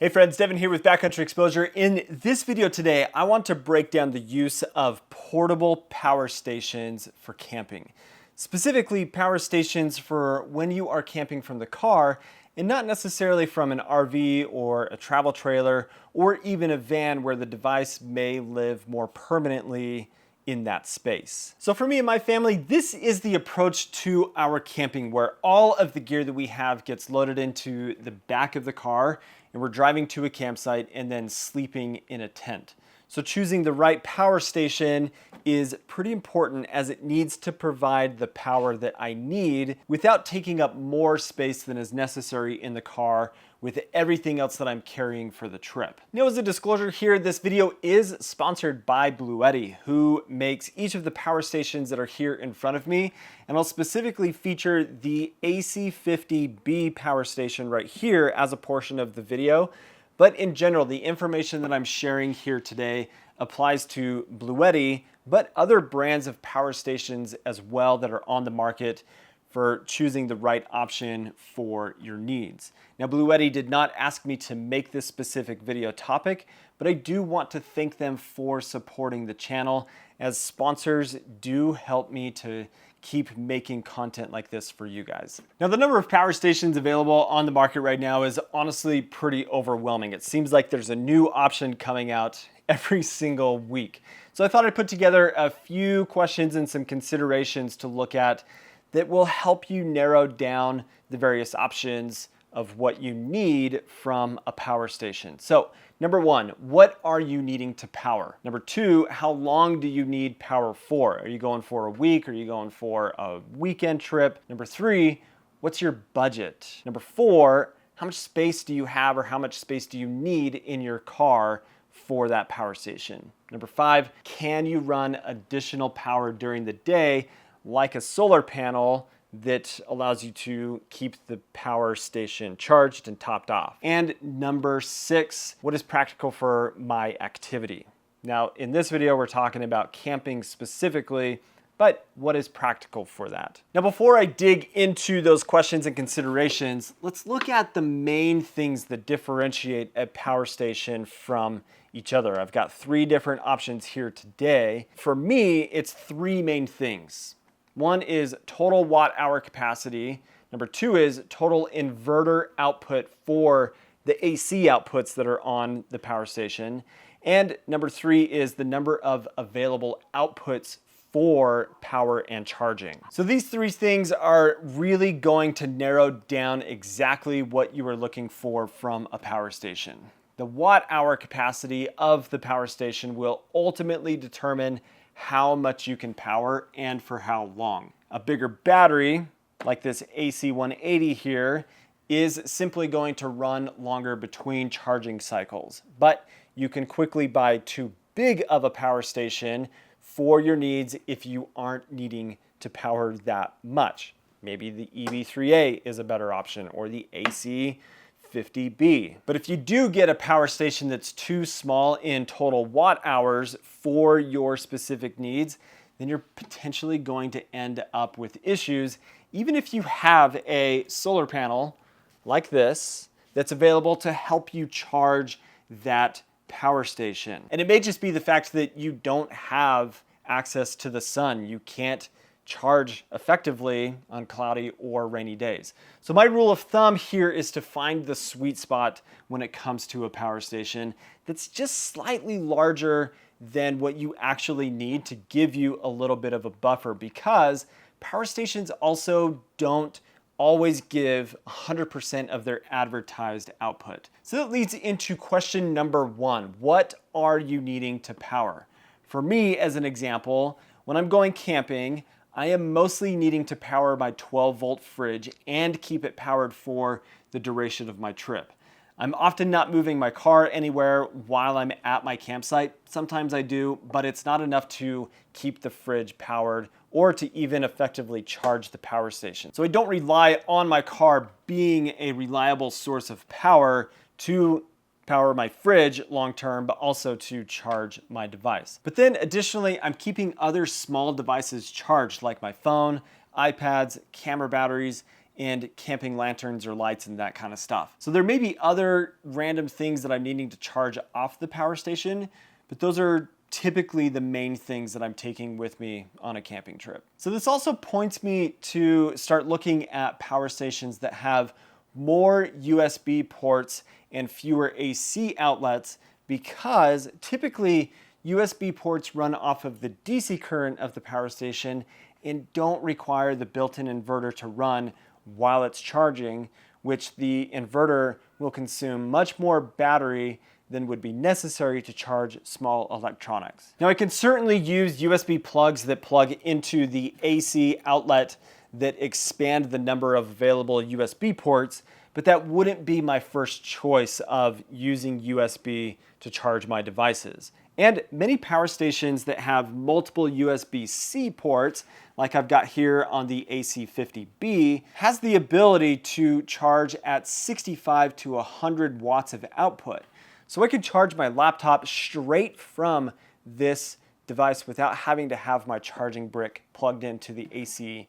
Hey friends, Devin here with Backcountry Exposure. In this video today, I want to break down the use of portable power stations for camping. Specifically, power stations for when you are camping from the car and not necessarily from an RV or a travel trailer or even a van where the device may live more permanently in that space. So for me and my family, this is the approach to our camping where all of the gear that we have gets loaded into the back of the car and we're driving to a campsite and then sleeping in a tent. So choosing the right power station is pretty important as it needs to provide the power that I need without taking up more space than is necessary in the car with everything else that I'm carrying for the trip. Now, as a disclosure here, this video is sponsored by Bluetti, who makes each of the power stations that are here in front of me, and I'll specifically feature the AC50B power station right here as a portion of the video. But in general, the information that I'm sharing here today applies to Bluetti, but other brands of power stations as well that are on the market for choosing the right option for your needs. Now, Bluetti did not ask me to make this specific video topic, but I do want to thank them for supporting the channel, as sponsors do help me to keep making content like this for you guys. Now, the number of power stations available on the market right now is honestly pretty overwhelming. It seems like there's a new option coming out every single week. So I thought I'd put together a few questions and some considerations to look at that will help you narrow down the various options of what you need from a power station. So, number one, what are you needing to power? Number two, how long do you need power for? Are you going for a week? Are you going for a weekend trip? Number three, what's your budget? Number four, how much space do you have or how much space do you need in your car for that power station? Number five, can you run additional power during the day, like a solar panel that allows you to keep the power station charged and topped off? And number six, what is practical for my activity? Now, in this video, we're talking about camping specifically, but what is practical for that? Now, before I dig into those questions and considerations, let's look at the main things that differentiate a power station from each other. I've got three different options here today. For me, it's three main things. One is total watt hour capacity. Number two is total inverter output for the AC outputs that are on the power station. And number three is the number of available outputs for power and charging. So these three things are really going to narrow down exactly what you are looking for from a power station. The watt hour capacity of the power station will ultimately determine how much you can power and for how long. A bigger battery, like this AC180 here, is simply going to run longer between charging cycles. But you can quickly buy too big of a power station for your needs if you aren't needing to power that much. Maybe the EV3A is a better option, or the AC50B. But if you do get a power station that's too small in total watt hours for your specific needs, then you're potentially going to end up with issues, even if you have a solar panel like this that's available to help you charge that power station. And it may just be the fact that you don't have access to the sun. You can't charge effectively on cloudy or rainy days. So my rule of thumb here is to find the sweet spot when it comes to a power station that's just slightly larger than what you actually need to give you a little bit of a buffer, because power stations also don't always give 100% of their advertised output. So that leads into question number one. What are you needing to power? For me, as an example, when I'm going camping, I am mostly needing to power my 12-volt fridge and keep it powered for the duration of my trip. I'm often not moving my car anywhere while I'm at my campsite. Sometimes I do, but it's not enough to keep the fridge powered or to even effectively charge the power station. So I don't rely on my car being a reliable source of power to power my fridge long term, but also to charge my device. But then additionally, I'm keeping other small devices charged, like my phone, iPads, camera batteries, and camping lanterns or lights and that kind of stuff. So there may be other random things that I'm needing to charge off the power station, but those are typically the main things that I'm taking with me on a camping trip. So this also points me to start looking at power stations that have more USB ports and fewer AC outlets, because typically USB ports run off of the DC current of the power station and don't require the built-in inverter to run while it's charging, which the inverter will consume much more battery than would be necessary to charge small electronics. Now I can certainly use USB plugs that plug into the AC outlet that expand the number of available USB ports, but that wouldn't be my first choice of using USB to charge my devices. And many power stations that have multiple USB-C ports, like I've got here on the AC50B, has the ability to charge at 65 to 100 watts of output. So I could charge my laptop straight from this device without having to have my charging brick plugged into the AC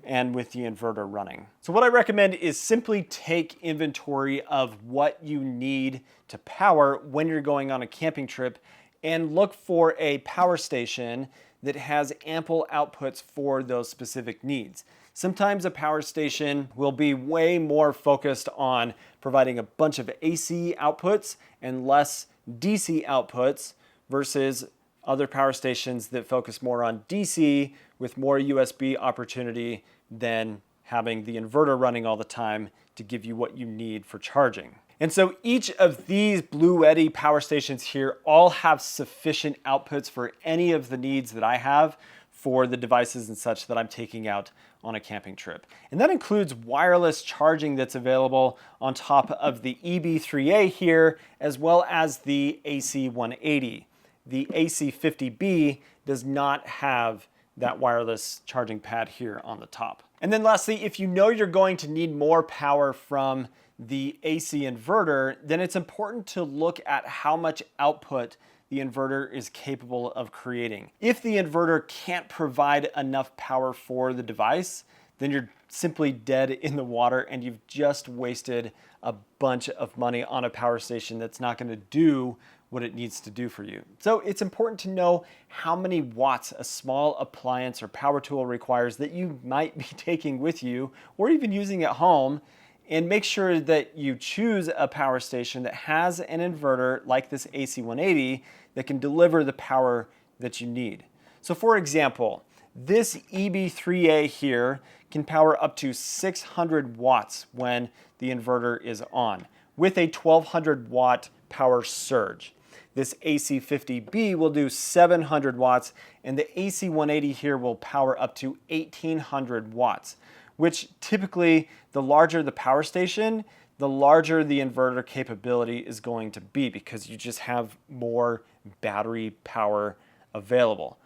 and with the inverter running. So what I recommend is simply take inventory of what you need to power when you're going on a camping trip and look for a power station that has ample outputs for those specific needs. Sometimes a power station will be way more focused on providing a bunch of AC outputs and less DC outputs versus other power stations that focus more on DC with more USB opportunity than having the inverter running all the time to give you what you need for charging. And so each of these bluetti power stations here all have sufficient outputs for any of the needs that I have for the devices and such that I'm taking out on a camping trip. And that includes wireless charging that's available on top of the EB3A here, as well as the AC180. The AC50B does not have that wireless charging pad here on the top. And then lastly, if you know you're going to need more power from the AC inverter, then it's important to look at how much output the inverter is capable of creating. If the inverter can't provide enough power for the device, then you're simply dead in the water and you've just wasted a bunch of money on a power station that's not going to do what it needs to do for you. So it's important to know how many watts a small appliance or power tool requires that you might be taking with you or even using at home, and make sure that you choose a power station that has an inverter like this AC180 that can deliver the power that you need. So for example, this EB3A here can power up to 600 watts when the inverter is on, with a 1200 watt power surge. This AC50B will do 700 watts, and the AC180 here will power up to 1800 watts, which typically the larger the power station, the larger the inverter capability is going to be because you just have more battery power available.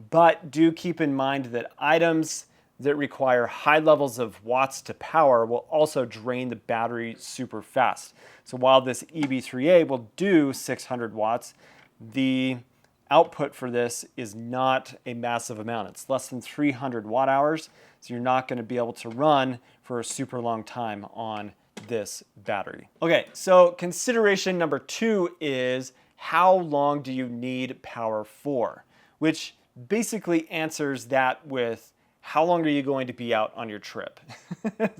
But do keep in mind that items that require high levels of watts to power will also drain the battery super fast. So while this EB3A will do 600 watts, the output for this is not a massive amount. It's less than 300 watt hours, so you're not going to be able to run for a super long time on this battery. Okay, so consideration number 2 is how long do you need power for? Which basically answers that with how long are you going to be out on your trip?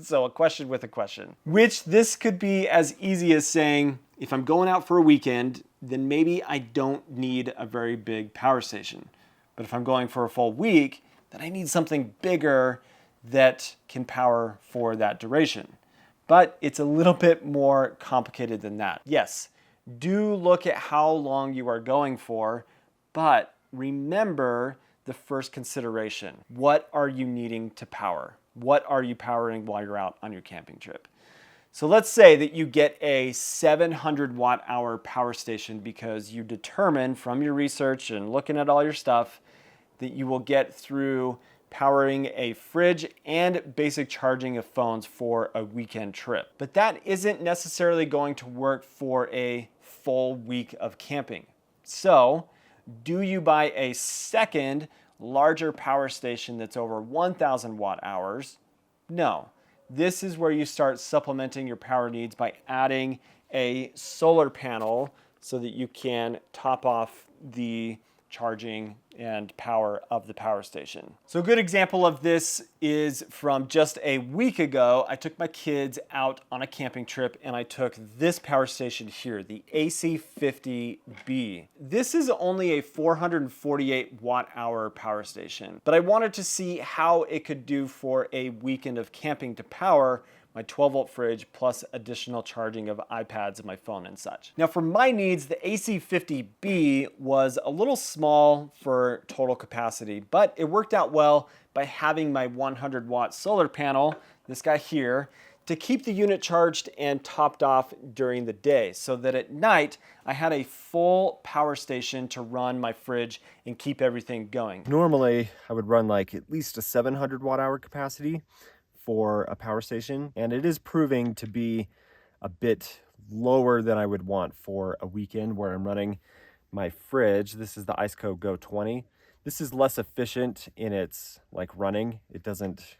So a question with a question. Which this could be as easy as saying, if I'm going out for a weekend, then maybe I don't need a very big power station. But if I'm going for a full week, then I need something bigger that can power for that duration. But it's a little bit more complicated than that. Yes, do look at how long you are going for, but remember the first consideration. What are you needing to power? What are you powering while you're out on your camping trip? So let's say that you get a 700 watt hour power station because you determine from your research and looking at all your stuff that you will get through powering a fridge and basic charging of phones for a weekend trip. But that isn't necessarily going to work for a full week of camping. So do you buy a second larger power station that's over 1,000 watt hours? No. this is where you start supplementing your power needs by adding a solar panel so that you can top off the charging and power of the power station. So a good example of this is from just a week ago. I took my kids out on a camping trip and I took this power station here, the AC50B. This is only a 448 watt hour power station, but I wanted to see how it could do for a weekend of camping to power my 12-volt fridge plus additional charging of iPads and my phone and such. Now for my needs, the AC50B was a little small for total capacity, but it worked out well by having my 100 watt solar panel, this guy here, to keep the unit charged and topped off during the day, so that at night I had a full power station to run my fridge and keep everything going. Normally I would run like at least a 700 watt hour capacity for a power station, and it is proving to be a bit lower than I would want for a weekend where I'm running my fridge. This is the IceCo Go 20. This is less efficient in its like running. It doesn't,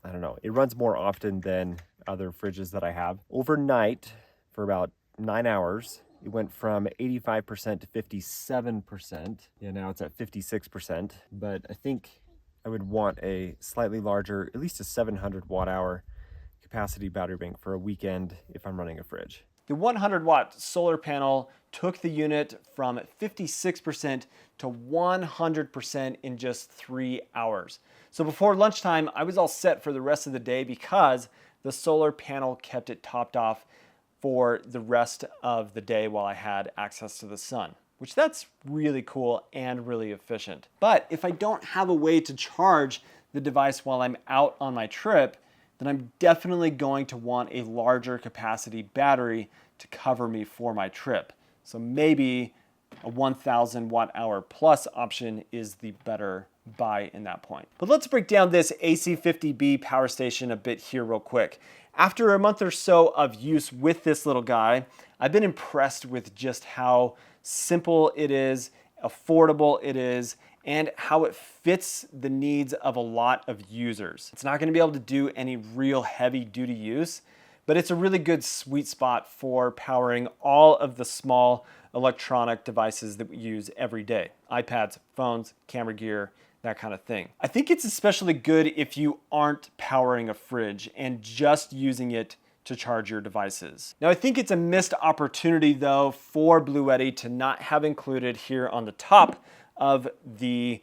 I don't know, it runs more often than other fridges that I have. Overnight, for about 9 hours, it went from 85% to 57%. Yeah, now it's at 56%, but I think I would want a slightly larger, at least a 700 watt hour capacity battery bank for a weekend if I'm running a fridge. The 100 watt solar panel took the unit from 56% to 100% in just 3 hours. So before lunchtime, I was all set for the rest of the day because the solar panel kept it topped off for the rest of the day while I had access to the sun, which that's really cool and really efficient. But if I don't have a way to charge the device while I'm out on my trip, then I'm definitely going to want a larger capacity battery to cover me for my trip. So maybe a 1000 watt hour plus option is the better buy in that point. But let's break down this AC50B power station a bit here real quick. After a month or so of use with this little guy, I've been impressed with just how simple it is, affordable it is, and how it fits the needs of a lot of users. It's not going to be able to do any real heavy duty use, but it's a really good sweet spot for powering all of the small electronic devices that we use every day. iPads, phones, camera gear, that kind of thing. I think it's especially good if you aren't powering a fridge and just using it to charge your devices. Now I think it's a missed opportunity though for bluetti to not have included here on the top of the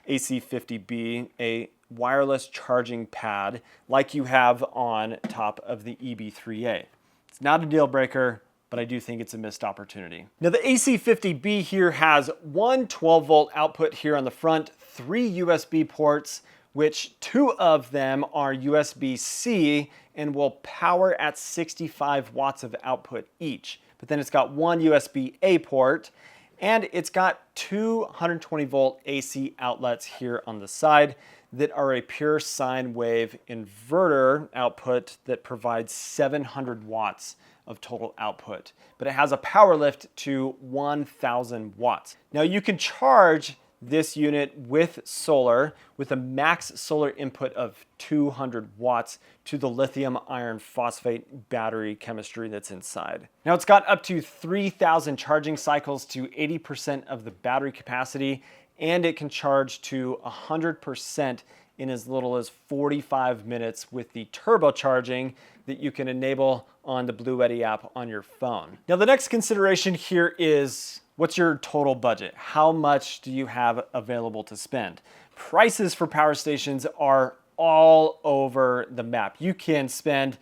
AC50B a wireless charging pad like you have on top of the EB3A. It's not a deal breaker, but I do think it's a missed opportunity. Now the AC50B here has one 12-volt output here on the front, 3 USB ports, which 2 of them are USB-C and will power at 65 watts of output each. But then it's got one USB-A port, and it's got 2 120 volt AC outlets here on the side that are a pure sine wave inverter output that provides 700 watts of total output, but it has a power lift to 1000 watts. Now you can charge this unit with solar with a max solar input of 200 watts to the lithium iron phosphate battery chemistry that's inside. Now it's got up to 3000 charging cycles to 80% of the battery capacity, and it can charge to 100% in as little as 45 minutes with the turbocharging that you can enable on the bluetti app on your phone. Now the next consideration here is, what's your total budget? How much do you have available to spend? Prices for power stations are all over the map. You can spend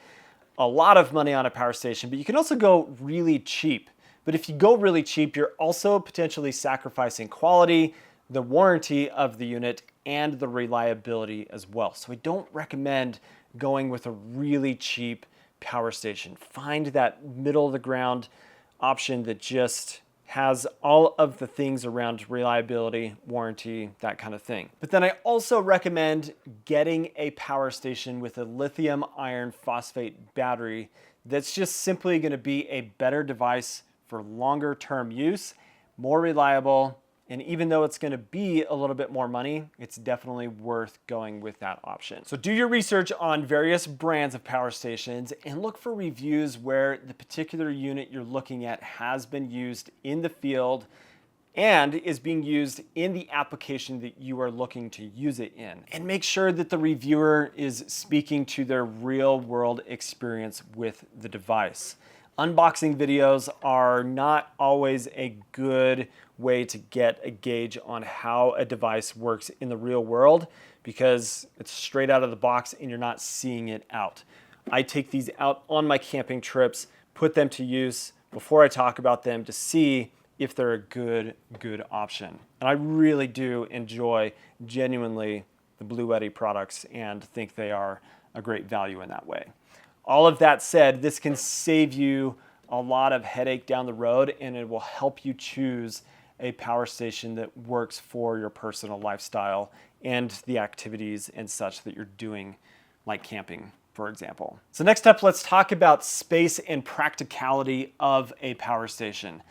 a lot of money on a power station, but you can also go really cheap. But if you go really cheap, you're also potentially sacrificing quality, the warranty of the unit, and the reliability as well. So I don't recommend going with a really cheap power station. Find that middle of the ground option that just has all of the things around reliability, warranty, that kind of thing. But then I also recommend getting a power station with a lithium iron phosphate battery that's just simply going to be a better device for longer term use, more reliable, And even though it's going to be a little bit more money, it's definitely worth going with that option. So do your research on various brands of power stations and look for reviews where the particular unit you're looking at has been used in the field and is being used in the application that you are looking to use it in. And make sure that the reviewer is speaking to their real world experience with the device. Unboxing videos are not always a good way to get a gauge on how a device works in the real world because it's straight out of the box and you're not seeing it out. I take these out on my camping trips, put them to use before I talk about them to see if they're a good option. And I really do enjoy genuinely the bluetti products and think they are a great value in that way. All of that said, this can save you a lot of headache down the road and it will help you choose a power station that works for your personal lifestyle and the activities and such that you're doing, like camping, for example. So next up, let's talk about space and practicality of a power station.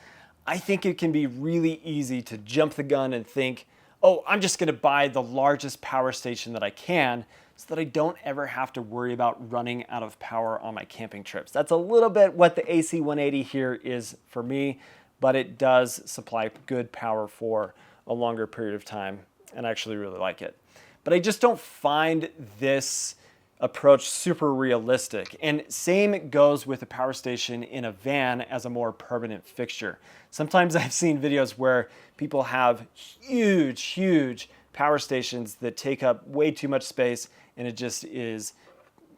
I think it can be really easy to jump the gun and think, oh, I'm just gonna buy the largest power station that I can so that I don't ever have to worry about running out of power on my camping trips. That's a little bit what the AC180 here is for me, but it does supply good power for a longer period of time, and I actually really like it. But I just don't find this approach super realistic. And same goes with a power station in a van as a more permanent fixture. Sometimes I've seen videos where people have huge power stations that take up way too much space, and it just is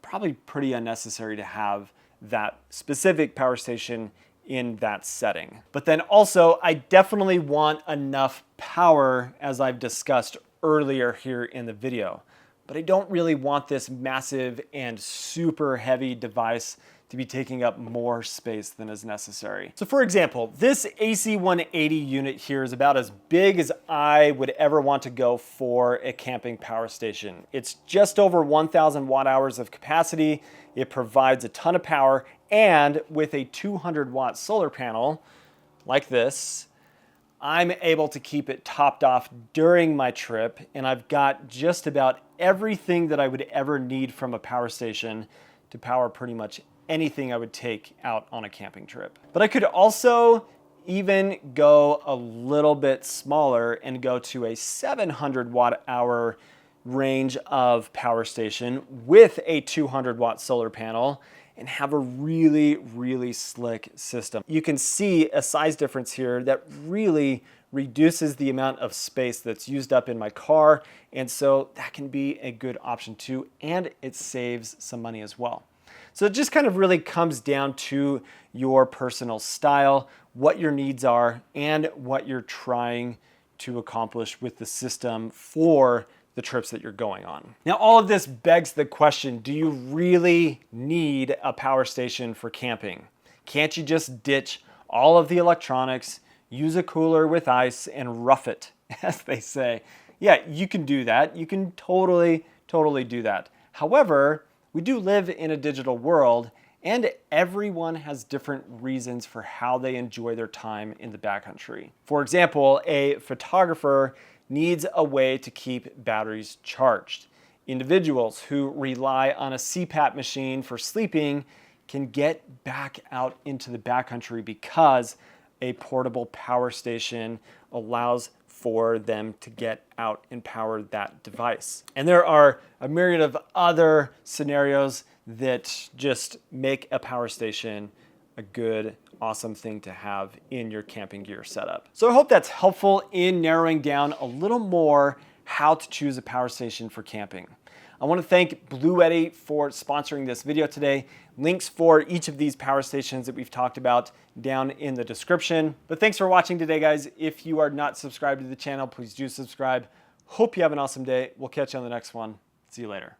probably pretty unnecessary to have that specific power station in that setting. But then also, I definitely want enough power, as I've discussed earlier here in the video. But I don't really want this massive and super heavy device to be taking up more space than is necessary. So for example, this AC180 unit here is about as big as I would ever want to go for a camping power station. It's just over 1,000 watt hours of capacity. It provides a ton of power, and with a 200 watt solar panel like this, I'm able to keep it topped off during my trip, and I've got just about everything that I would ever need from a power station to power pretty much anything I would take out on a camping trip. But I could also even go a little bit smaller and go to a 700 watt hour range of power station with a 200 watt solar panel and have a really slick system. You can see a size difference here that really reduces the amount of space that's used up in my car, and so that can be a good option too, and it saves some money as well. So it just kind of really comes down to your personal style, what your needs are, and what you're trying to accomplish with the system for the trips that you're going on. Now, all of this begs the question, do you really need a power station for camping? Can't you just ditch all of the electronics, use a cooler with ice, and rough it, as they say? Yeah, you can do that. You can totally do that. However, we do live in a digital world, and everyone has different reasons for how they enjoy their time in the backcountry. For example, a photographer needs a way to keep batteries charged. Individuals who rely on a CPAP machine for sleeping can get back out into the backcountry because a portable power station allows for them to get out and power that device. And there are a myriad of other scenarios that just make a power station a good, awesome thing to have in your camping gear setup. So I hope that's helpful in narrowing down a little more how to choose a power station for camping. I want to thank bluetti for sponsoring this video today. Links for each of these power stations that we've talked about down in the description. But thanks for watching today, guys. If you are not subscribed to the channel, please do subscribe. Hope you have an awesome day. We'll catch you on the next one. See you later.